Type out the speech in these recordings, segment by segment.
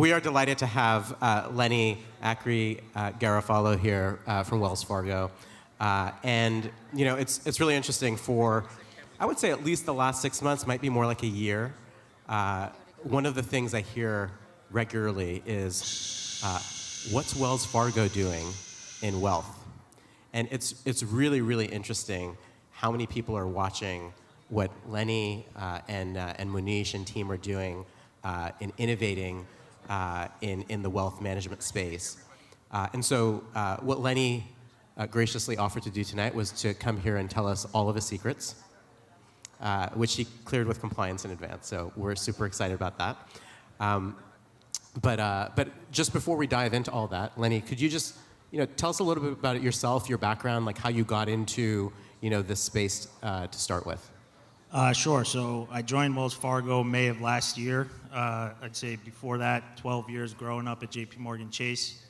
we are delighted to have Lenny AcriGarofalo here from Wells Fargo. And it's really interesting for, I would say at least the last 6 months, might be more like a year. One of the things I hear regularly is, what's Wells Fargo doing in wealth? And it's really, really interesting how many people are watching what Lenny and Munish and team are doing in innovating in the wealth management space. And so what Lenny graciously offered to do tonight was to come here and tell us all of his secrets, which he cleared with compliance in advance. So we're super excited about that. But just before we dive into all that, Lenny, could you just tell us a little bit about yourself, your background, like how you got into this space to start with? Sure. So I joined Wells Fargo May of last year. I'd say before that, 12 years growing up at JPMorgan Chase.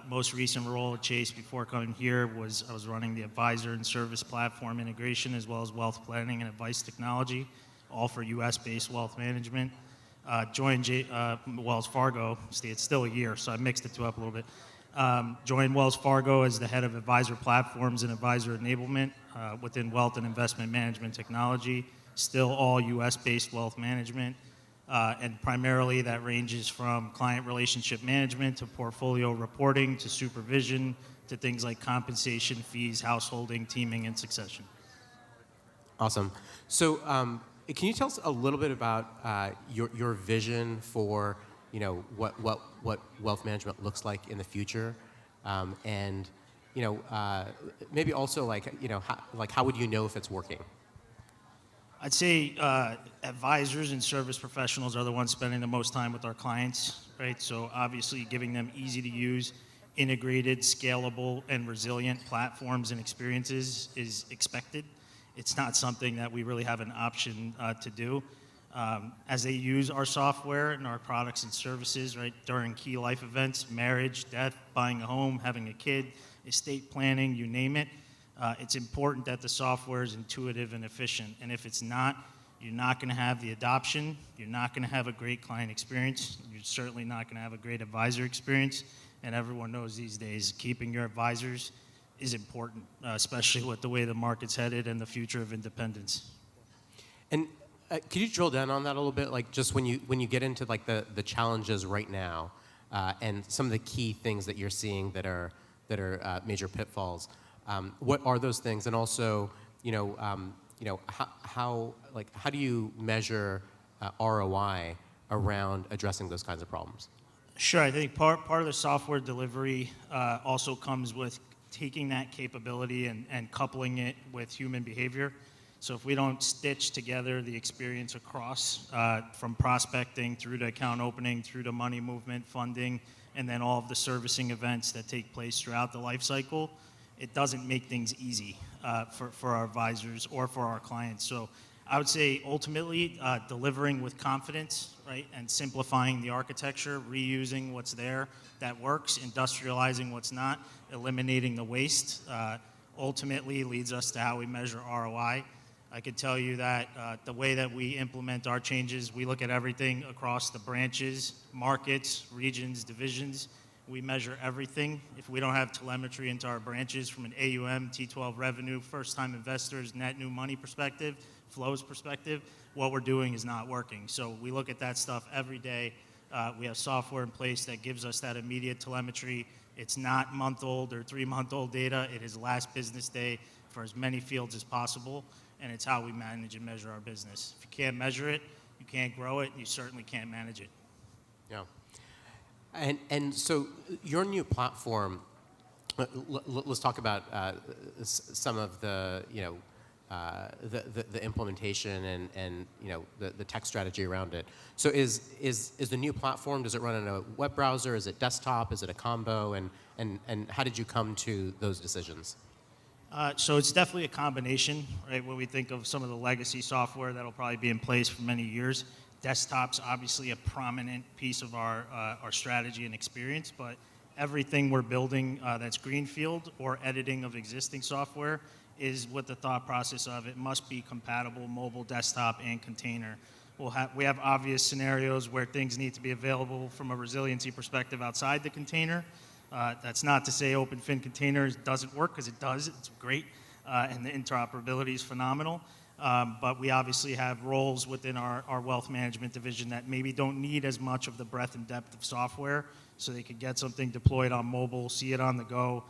Most recent role at Chase before coming here was I was running the advisor and service platform integration as well as wealth planning and advice technology, all for US-based wealth management. Joined Wells Fargo, see, it's still a year, so I mixed the two up a little bit. Joined Wells Fargo as the head of advisor platforms and advisor enablement within wealth and investment management technology, still all US-based wealth management. And primarily that ranges from client relationship management to portfolio reporting to supervision to things like compensation, fees, householding, teaming, and succession. Awesome. So can you tell us a little bit about your vision for what wealth management looks like in the future, and maybe also how would you know if it's working? I'd say advisors and service professionals are the ones spending the most time with our clients, right? So obviously giving them easy to use, integrated, scalable, and resilient platforms and experiences is expected. It's not something that we really have an option to do. As they use our software and our products and services, right, during key life events, marriage, death, buying a home, having a kid, estate planning, you name it, it's important that the software is intuitive and efficient. And if it's not, you're not going to have the adoption, you're not going to have a great client experience, you're certainly not going to have a great advisor experience. And everyone knows these days keeping your advisors is important, especially with the way the market's headed and the future of independence. And could you drill down on that a little bit? Like just when you get into like the challenges right now, and some of the key things that you're seeing that are major pitfalls. What are those things? And also, how do you measure ROI around addressing those kinds of problems? Sure. I think part of the software delivery also comes with taking that capability and coupling it with human behavior. So if we don't stitch together the experience across from prospecting through to account opening, through to money movement, funding, and then all of the servicing events that take place throughout the life cycle, it doesn't make things easy for our advisors or for our clients. So I would say ultimately delivering with confidence, right, and simplifying the architecture, reusing what's there that works, industrializing what's not, eliminating the waste, ultimately leads us to how we measure ROI. I could tell you that the way that we implement our changes, we look at everything across the branches, markets, regions, divisions. We measure everything. If we don't have telemetry into our branches from an AUM, T12 revenue, first-time investors, net new money perspective, flows perspective, what we're doing is not working. So we look at that stuff every day. We have software in place that gives us that immediate telemetry. It's not month-old or 3-month-old data. It is last business day for as many fields as possible, and it's how we manage and measure our business. If you can't measure it, you can't grow it, and you certainly can't manage it. Yeah. And so your new platform, let's talk about some of the implementation and the tech strategy around it. So is the new platform, does it run in a web browser? Is it desktop? Is it a combo? And how did you come to those decisions? So it's definitely a combination, right? When we think of some of the legacy software that'll probably be in place for many years, desktop's obviously a prominent piece of our strategy and experience, but everything we're building that's greenfield or editing of existing software is with the thought process of it must be compatible mobile, desktop, and container. We have obvious scenarios where things need to be available from a resiliency perspective outside the container. That's not to say OpenFin containers doesn't work, because it does. It's great, and the interoperability is phenomenal. But we obviously have roles within our wealth management division that maybe don't need as much of the breadth and depth of software, so they could get something deployed on mobile, see it on the go,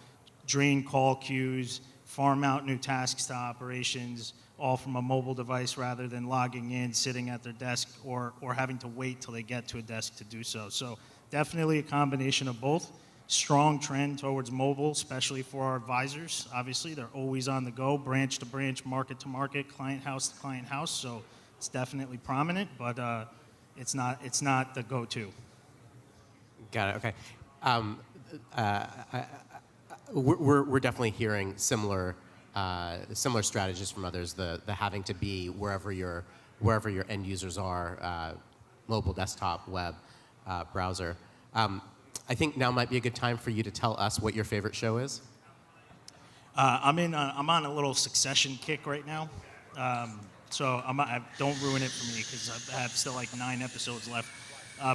drain call queues, farm out new tasks to operations, all from a mobile device rather than logging in, sitting at their desk, or having to wait till they get to a desk to do so. So definitely a combination of both. Strong trend towards mobile, especially for our advisors. Obviously, they're always on the go, branch to branch, market to market, client house to client house. So it's definitely prominent, but it's not the go-to. Got it. Okay. We're definitely hearing similar strategies from others. The having to be wherever your end users are, mobile, desktop, web, browser. I think now might be a good time for you to tell us what your favorite show is. I'm on a little Succession kick right now, so don't ruin it for me, because I have still like 9 episodes left,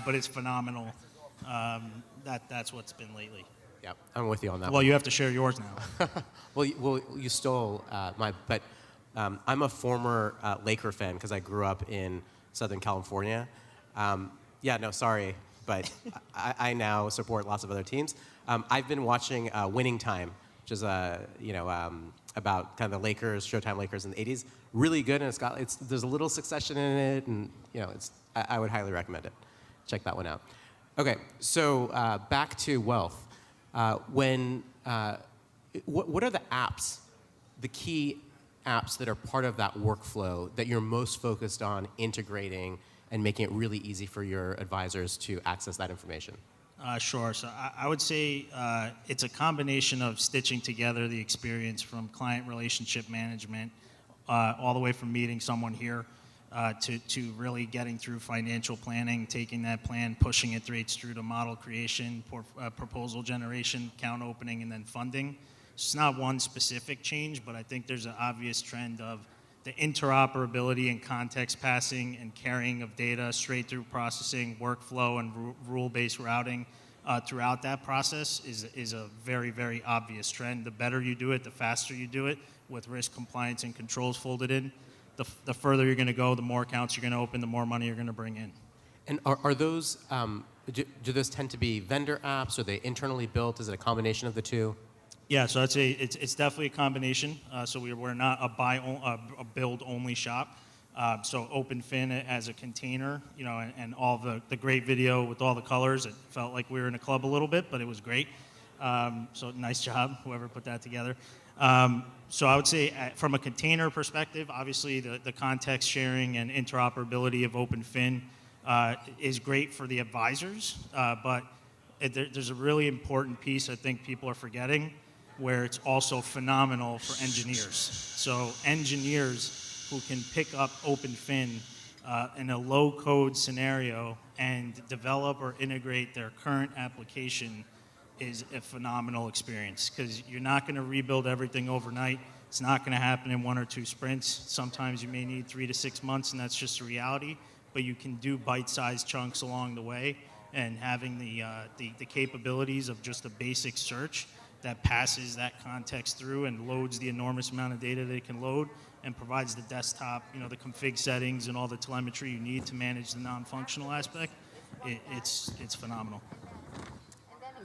but it's phenomenal. That's what's been lately. Yeah, I'm with you on that. Well, you have to share yours now. well, you stole my. But I'm a former Laker fan because I grew up in Southern California. Yeah, no, sorry, but I now support lots of other teams. I've been watching Winning Time, which is about kind of the Lakers, Showtime Lakers in the '80s. Really good, and there's a little Succession in it, and I would highly recommend it. Check that one out. Okay, so back to wealth. What are the apps, the key apps that are part of that workflow that you're most focused on integrating and making it really easy for your advisors to access that information? Sure. So I would say it's a combination of stitching together the experience from client relationship management all the way from meeting someone here to really getting through financial planning, taking that plan, pushing it through to model creation, proposal generation, account opening, and then funding. It's not one specific change, but I think there's an obvious trend of the interoperability and context passing and carrying of data straight through processing, workflow, and rule-based routing throughout that process is a very, very obvious trend. The better you do it, the faster you do it, with risk, compliance, and controls folded in, the further you're going to go, the more accounts you're going to open, the more money you're going to bring in. And are those, do those tend to be vendor apps? Are they internally built? Is it a combination of the two? Yeah, so I'd say it's definitely a combination. So we're not a build-only shop. So OpenFin as a container, and all the great video with all the colors, it felt like we were in a club a little bit, but it was great. So nice job, whoever put that together. So I would say from a container perspective, obviously the context sharing and interoperability of OpenFin is great for the advisors, but there's a really important piece I think people are forgetting, where it's also phenomenal for engineers. So engineers who can pick up OpenFin in a low-code scenario and develop or integrate their current application is a phenomenal experience, because you're not going to rebuild everything overnight. It's not going to happen in 1 or 2 sprints. Sometimes you may need 3 to 6 months, and that's just a reality. But you can do bite-sized chunks along the way, and having the capabilities of just a basic search that passes that context through and loads the enormous amount of data that it can load and provides the desktop, the config settings and all the telemetry you need to manage the non-functional aspect. It's phenomenal.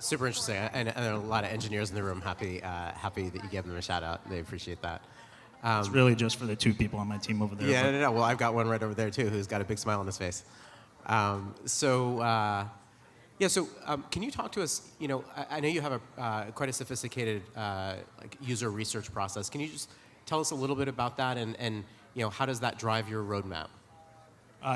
Super interesting, and there are a lot of engineers in the room happy that you gave them a shout out. They appreciate that. It's really just for the 2 people on my team over there. Yeah, no. Well, I've got one right over there too, who's got a big smile on his face. So can you talk to us? I know you have quite a sophisticated user research process. Can you just tell us a little bit about that, and how does that drive your roadmap?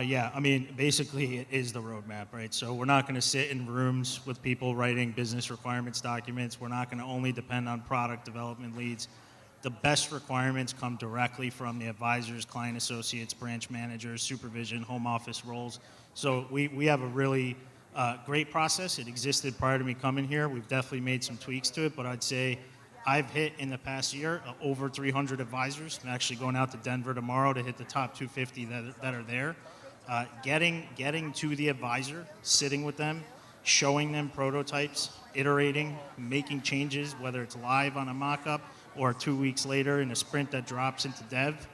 Yeah, basically it is the roadmap, right? So we're not going to sit in rooms with people writing business requirements documents. We're not going to only depend on product development leads. The best requirements come directly from the advisors, client associates, branch managers, supervision, home office roles. So we have a really great process. It existed prior to me coming here. We've definitely made some tweaks to it, but I'd say I've hit in the past year over 300 advisors. I'm actually going out to Denver tomorrow to hit the top 250 that are there. Getting to the advisor, sitting with them, showing them prototypes, iterating, making changes, whether it's live on a mock-up or 2 weeks later in a sprint that drops into dev,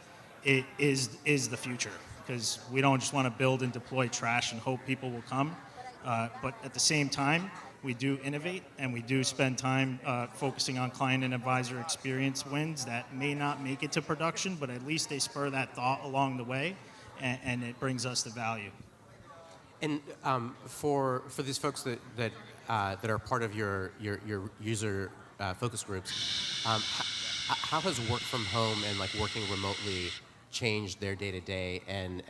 it is the future. Because we don't just want to build and deploy trash and hope people will come. But at the same time, we do innovate and we do spend time focusing on client and advisor experience wins that may not make it to production, but at least they spur that thought along the way, and it brings us the value. And for these folks that are part of your user focus groups, how has work from home and like working remotely changed their day to day, and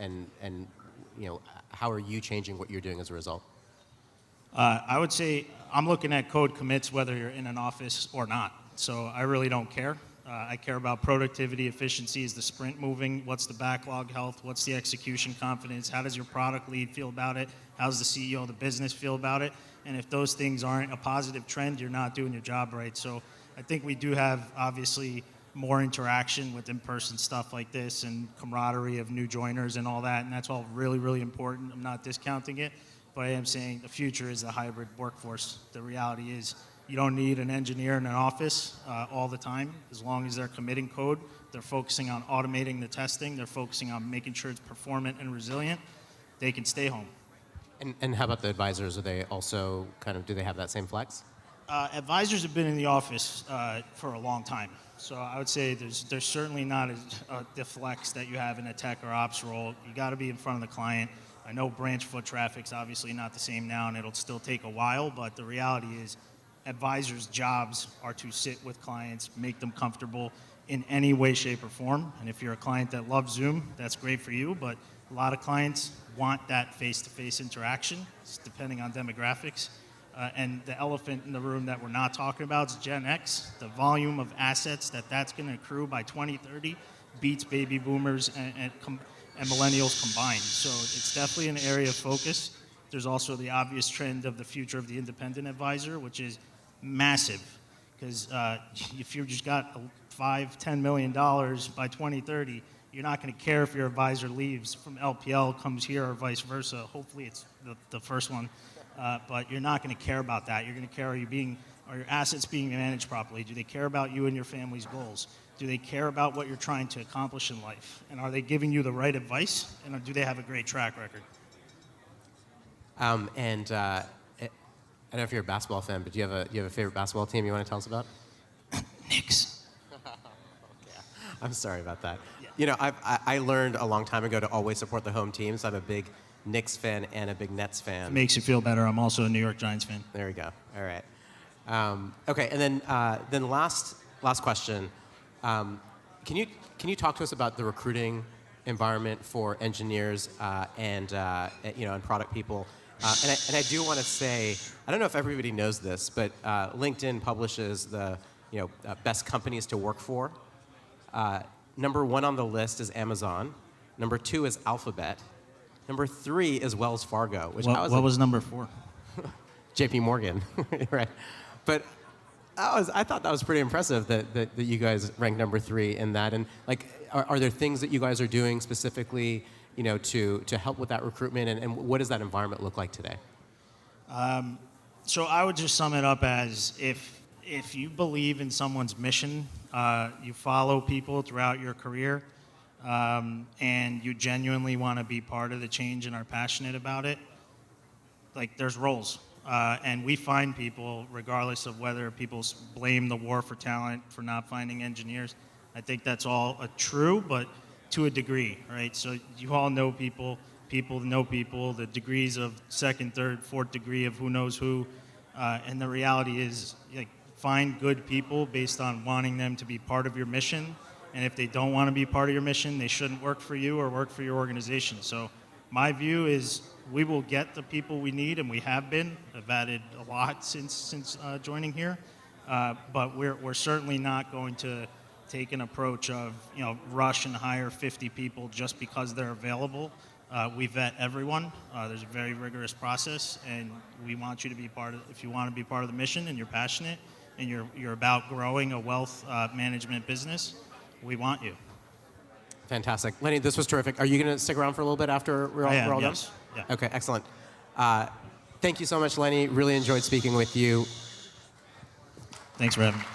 how are you changing what you're doing as a result? I would say I'm looking at code commits whether you're in an office or not. So I really don't care. I care about productivity, efficiency. Is the sprint moving? What's the backlog health? What's the execution confidence? How does your product lead feel about it? How's the CEO of the business feel about it? And if those things aren't a positive trend, you're not doing your job right. So I think we do have, obviously, more interaction with in-person stuff like this and camaraderie of new joiners and all that. And that's all really, really important. I'm not discounting it. But I am saying the future is a hybrid workforce. The reality is you don't need an engineer in an office all the time. As long as they're committing code, they're focusing on automating the testing, they're focusing on making sure it's performant and resilient, they can stay home. And how about the advisors? Are they also do they have that same flex? Advisors have been in the office for a long time. So I would say there's certainly not the flex that you have in a tech or ops role. You got to be in front of the client. I know branch foot traffic's obviously not the same now, and it'll still take a while, but the reality is advisors' jobs are to sit with clients, make them comfortable in any way, shape, or form. And if you're a client that loves Zoom, that's great for you, but a lot of clients want that face-to-face interaction, depending on demographics. And the elephant in the room that we're not talking about is Gen X. The volume of assets that's going to accrue by 2030 beats baby boomers and millennials combined. So it's definitely an area of focus. There's also the obvious trend of the future of the independent advisor, which is massive. Because if you've just got $5-10 million by 2030, you're not going to care if your advisor leaves from LPL, comes here, or vice versa. Hopefully it's the first one. But you're not going to care about that. You're going to care, are your assets being managed properly? Do they care about you and your family's goals? Do they care about what you're trying to accomplish in life? And are they giving you the right advice? And do they have a great track record? I don't know if you're a basketball fan, but do you have a favorite basketball team you want to tell us about? Knicks. Yeah. I'm sorry about that. Yeah. I learned a long time ago to always support the home teams. I'm a big Knicks fan and a big Nets fan. It makes you feel better. I'm also a New York Giants fan. There we go. All right. Okay, and then last question. Can you talk to us about the recruiting environment for engineers and product people? And I do want to say, I don't know if everybody knows this, but LinkedIn publishes the best companies to work for. Number 1 on the list is Amazon. Number 2 is Alphabet. Number 3 is Wells Fargo. What was number 4? JP Morgan, right? But I thought that was pretty impressive that you guys ranked number 3 in that. And are there things that you guys are doing specifically, to help with that recruitment? And what does that environment look like today? So I would just sum it up as if you believe in someone's mission, you follow people throughout your career, and you genuinely want to be part of the change and are passionate about it, there's roles. And we find people, regardless of whether people blame the war for talent for not finding engineers. I think that's all true, but to a degree, right? So you all know people know people, the degrees of second, third, fourth degree of who knows who. And the reality is, find good people based on wanting them to be part of your mission. And if they don't want to be part of your mission, they shouldn't work for you or work for your organization. So my view is we will get the people we need, and we have been. I've added a lot since joining here. But we're certainly not going to take an approach of rush and hire 50 people just because they're available. We vet everyone. There's a very rigorous process, and we want you to be part of. If you want to be part of the mission and you're passionate and you're about growing a wealth management business, we want you. Fantastic. Lenny, this was terrific. Are you going to stick around for a little bit after we're all done? Yes. Yeah. Okay, excellent. Thank you so much, Lenny. Really enjoyed speaking with you. Thanks for having me.